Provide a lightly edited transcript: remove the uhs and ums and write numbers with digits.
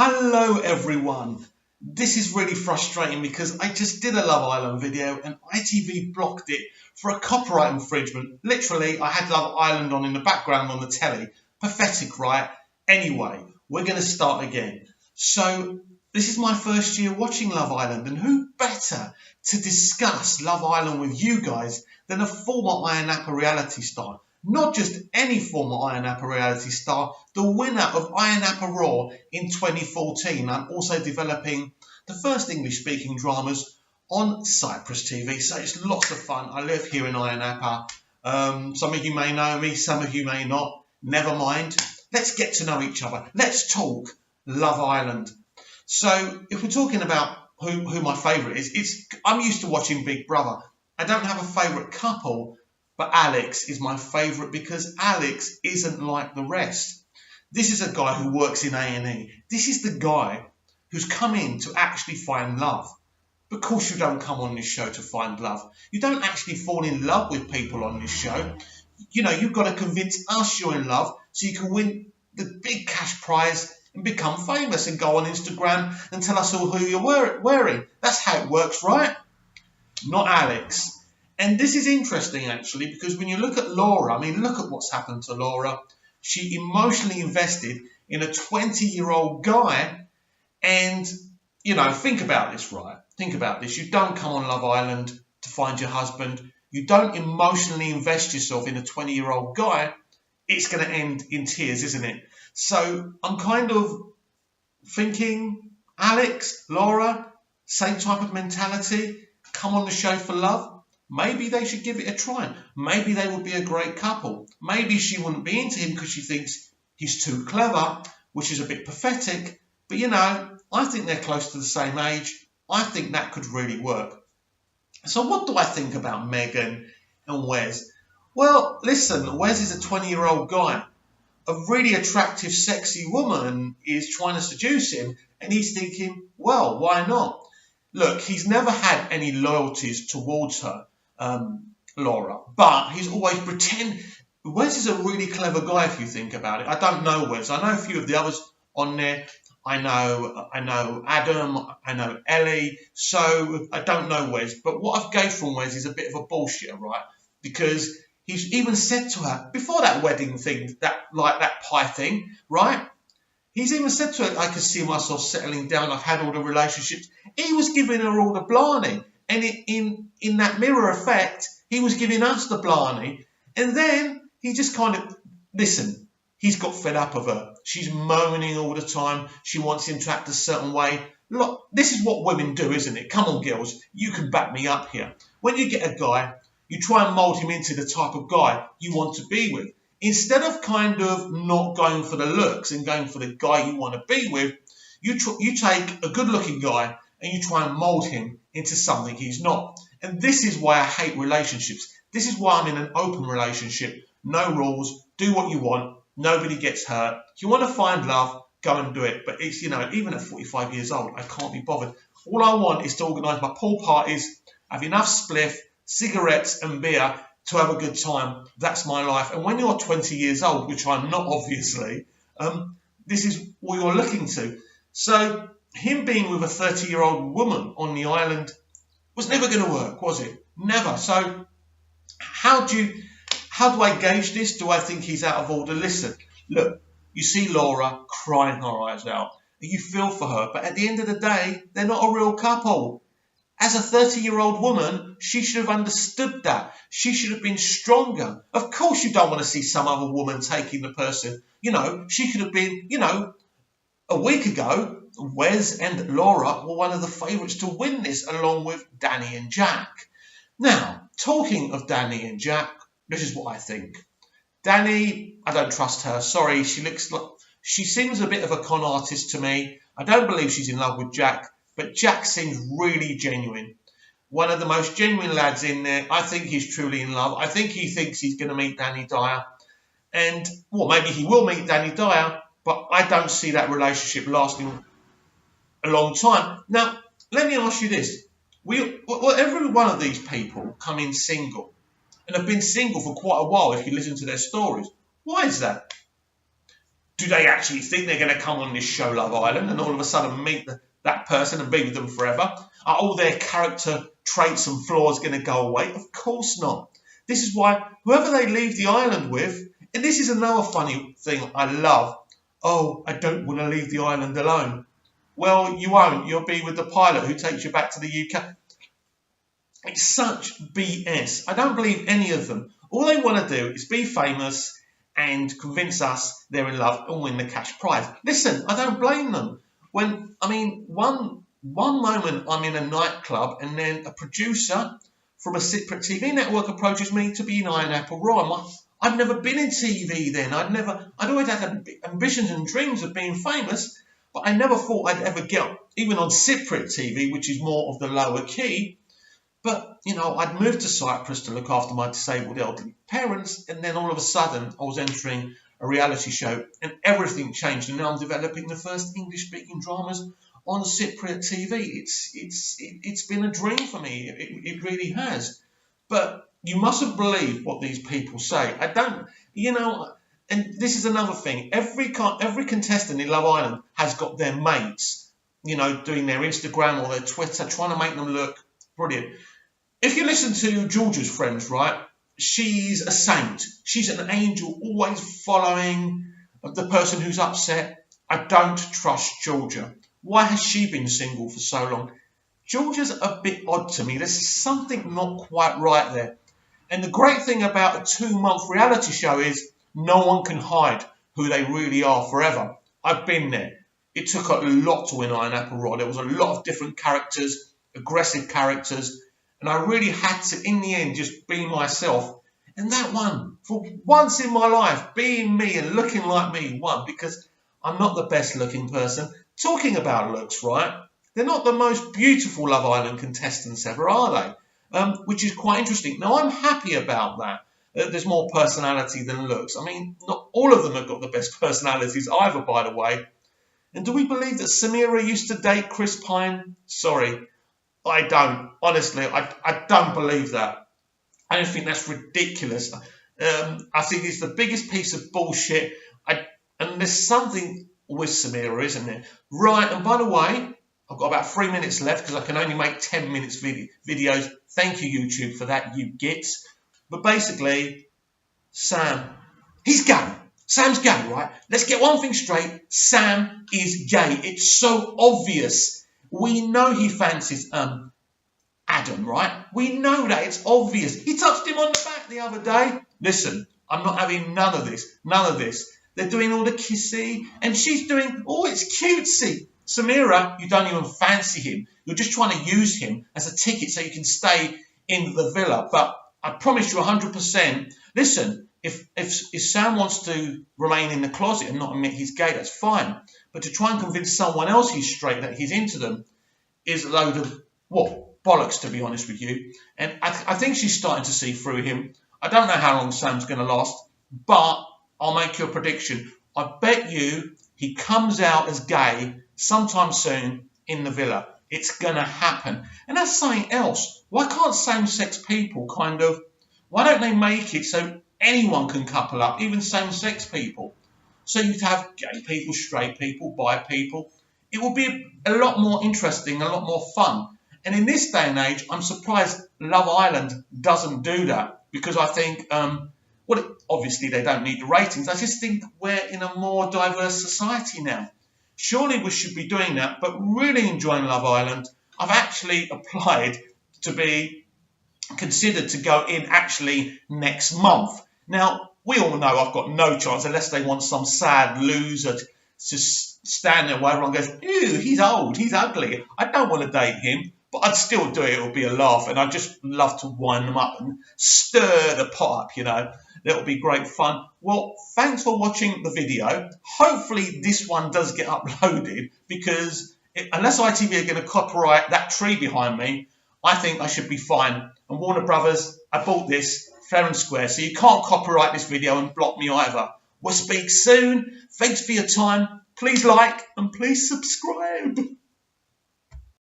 Hello everyone. This is really frustrating because I just did a Love Island video and ITV blocked it for a copyright infringement. Literally, I had Love Island on in the background on the telly. Pathetic, right? Anyway, we're going to start again. So, this is my first year watching Love Island, and who better to discuss Love Island with you guys than a former Ayia Napa reality star? Not just any former Ayia Napa reality star, the winner of Ayia Napa Raw in 2014. I'm also developing the first English-speaking dramas on Cyprus TV, so it's lots of fun. I live here in Ayia Napa. Some of you may know me, some of you may not. Never mind. Let's get to know each other. Let's talk Love Island. So, if we're talking about who my favourite is, I'm used to watching Big Brother. I don't have a favourite couple, but Alex is my favourite because Alex isn't like the rest. This is a guy who works in A&E. This is the guy who's come in to actually find love. Of course you don't come on this show to find love. You don't actually fall in love with people on this show. You know, you've got to convince us you're in love so you can win the big cash prize and become famous and go on Instagram and tell us all who you're wearing. That's how it works, right? Not Alex. And this is interesting, actually, because when you look at Laura, I mean, look at what's happened to Laura. She emotionally invested in a 20-year-old guy. And, you know, think about this, right? Think about this. You don't come on Love Island to find your husband. You don't emotionally invest yourself in a 20-year-old guy. It's going to end in tears, isn't it? So I'm kind of thinking, Alex, Laura, same type of mentality. Come on the show for love. Maybe they should give it a try. Maybe they would be a great couple. Maybe she wouldn't be into him because she thinks he's too clever, which is a bit pathetic. But, you know, I think they're close to the same age. I think that could really work. So what do I think about Megan and Wes? Well, listen, Wes is a 20-year-old guy. A really attractive, sexy woman is trying to seduce him, and he's thinking, well, why not? Look, he's never had any loyalties towards her, Laura, but he's always pretend. Wes is a really clever guy if you think about it. I don't know Wes. I know a few of the others on there. I know Adam, I know Ellie, so I don't know Wes. But what I've gauged from Wes is a bit of a bullshitter, right? Because he's even said to her, before that wedding thing, that pie thing, right? He's even said to her, I can see myself settling down, I've had all the relationships. He was giving her all the blarney. And in that mirror effect, he was giving us the blarney. And then he just kind of, listen, he's got fed up of her. She's moaning all the time. She wants him to act a certain way. Look, this is what women do, isn't it? Come on, girls, you can back me up here. When you get a guy, you try and mould him into the type of guy you want to be with. Instead of kind of not going for the looks and going for the guy you want to be with, you take a good-looking guy and you try and mould him into something he's not. And this is why I hate relationships. This is why I'm in an open relationship. No rules. Do what you want. Nobody gets hurt. If you want to find love, go and do it. But it's, you know, even at 45 years old, I can't be bothered. All I want is to organise my pool parties, have enough spliff, cigarettes and beer to have a good time. That's my life. And when you're 20 years old, which I'm not obviously, this is what you're looking to. So him being with a 30-year-old woman on the island was never going to work, was it? Never. So how do I gauge this? Do I think he's out of order? Listen, look, you see Laura crying her eyes out. You feel for her. But at the end of the day, they're not a real couple. As a 30-year-old woman, she should have understood that. She should have been stronger. Of course you don't want to see some other woman taking the person. You know, she could have been, you know, a week ago, Wes and Laura were one of the favourites to win this along with Danny and Jack. Now, talking of Danny and Jack, this is what I think. Danny, I don't trust her. Sorry, she seems a bit of a con artist to me. I don't believe she's in love with Jack. But Jack seems really genuine. One of the most genuine lads in there. I think he's truly in love. I think he thinks he's going to meet Danny Dyer. And, well, maybe he will meet Danny Dyer, but I don't see that relationship lasting a long time. Now, let me ask you this. Every one of these people come in single and have been single for quite a while if you listen to their stories. Why is that? Do they actually think they're going to come on this show, Love Island, and all of a sudden meet that person and be with them forever? Are all their character traits and flaws going to go away? Of course not. This is why whoever they leave the island with, and this is another funny thing I love. Oh, I don't want to leave the island alone. Well, you won't. You'll be with the pilot who takes you back to the UK. It's such BS. I don't believe any of them. All they want to do is be famous and convince us they're in love and win the cash prize. Listen, I don't blame them. One moment I'm in a nightclub and then a producer from a separate TV network approaches me to be in Iron Apple Rhyme. I've never been in TV then. I'd always had ambitions and dreams of being famous, but I never thought I'd ever get even on Cypriot TV, which is more of the lower key. But, you know, I'd moved to Cyprus to look after my disabled elderly parents, and then all of a sudden I was entering a reality show and everything changed, and now I'm developing the first English-speaking dramas on Cypriot TV. It's been a dream for me. It really has. But you mustn't believe what these people say. I don't, you know, and this is another thing. Every contestant in Love Island has got their mates, you know, doing their Instagram or their Twitter, trying to make them look brilliant. If you listen to Georgia's friends, right, she's a saint. She's an angel, always following the person who's upset. I don't trust Georgia. Why has she been single for so long? Georgia's a bit odd to me. There's something not quite right there. And the great thing about a 2-month reality show is no one can hide who they really are forever. I've been there. It took a lot to win Iron Apple Rye. There was a lot of different characters, aggressive characters, and I really had to, in the end, just be myself. And that won. For once in my life, being me and looking like me won, because I'm not the best looking person. Talking about looks, right? They're not the most beautiful Love Island contestants ever, are they? Which is quite interesting. Now, I'm happy about that. There's more personality than looks. I mean, not all of them have got the best personalities either, by the way. And do we believe that Samira used to date Chris Pine? Sorry, I don't. Honestly, I don't believe that. I don't think that's ridiculous. I think it's the biggest piece of bullshit. And there's something with Samira, isn't there? Right, and by the way, I've got about 3 minutes left because I can only make 10 minutes videos. Thank you, YouTube, for that, you gits. But basically, Sam, he's gay. Sam's gay, right? Let's get one thing straight. Sam is gay. It's so obvious. We know he fancies Adam, right? We know that. It's obvious. He touched him on the back the other day. Listen, I'm not having none of this. None of this. They're doing all the kissy, and she's doing, oh, it's cutesy. Samira, you don't even fancy him. You're just trying to use him as a ticket so you can stay in the villa. But I promise you 100%, listen, if Sam wants to remain in the closet and not admit he's gay, that's fine. But to try and convince someone else he's straight, that he's into them, is a load of, well, bollocks, to be honest with you. And I think she's starting to see through him. I don't know how long Sam's going to last, but I'll make you a prediction. I bet you he comes out as gay sometime soon in the villa. It's going to happen. And that's something else. Why can't same-sex people why don't they make it so anyone can couple up, even same-sex people? So you'd have gay people, straight people, bi people. It would be a lot more interesting, a lot more fun. And in this day and age, I'm surprised Love Island doesn't do that, because I think, obviously they don't need the ratings. I just think we're in a more diverse society now. Surely we should be doing that, but really enjoying Love Island. I've actually applied to be considered to go in actually next month. Now, we all know I've got no chance unless they want some sad loser to stand there where everyone goes, ew, he's old, he's ugly. I don't want to date him, but I'd still do it. It'll be a laugh, and I'd just love to wind them up and stir the pot up, you know. That'll be great fun. Well, thanks for watching the video. Hopefully this one does get uploaded, because unless ITV are going to copyright that tree behind me, I think I should be fine. And Warner Brothers, I bought this fair and square, so you can't copyright this video and block me either. We'll speak soon. Thanks for your time. Please like and please subscribe.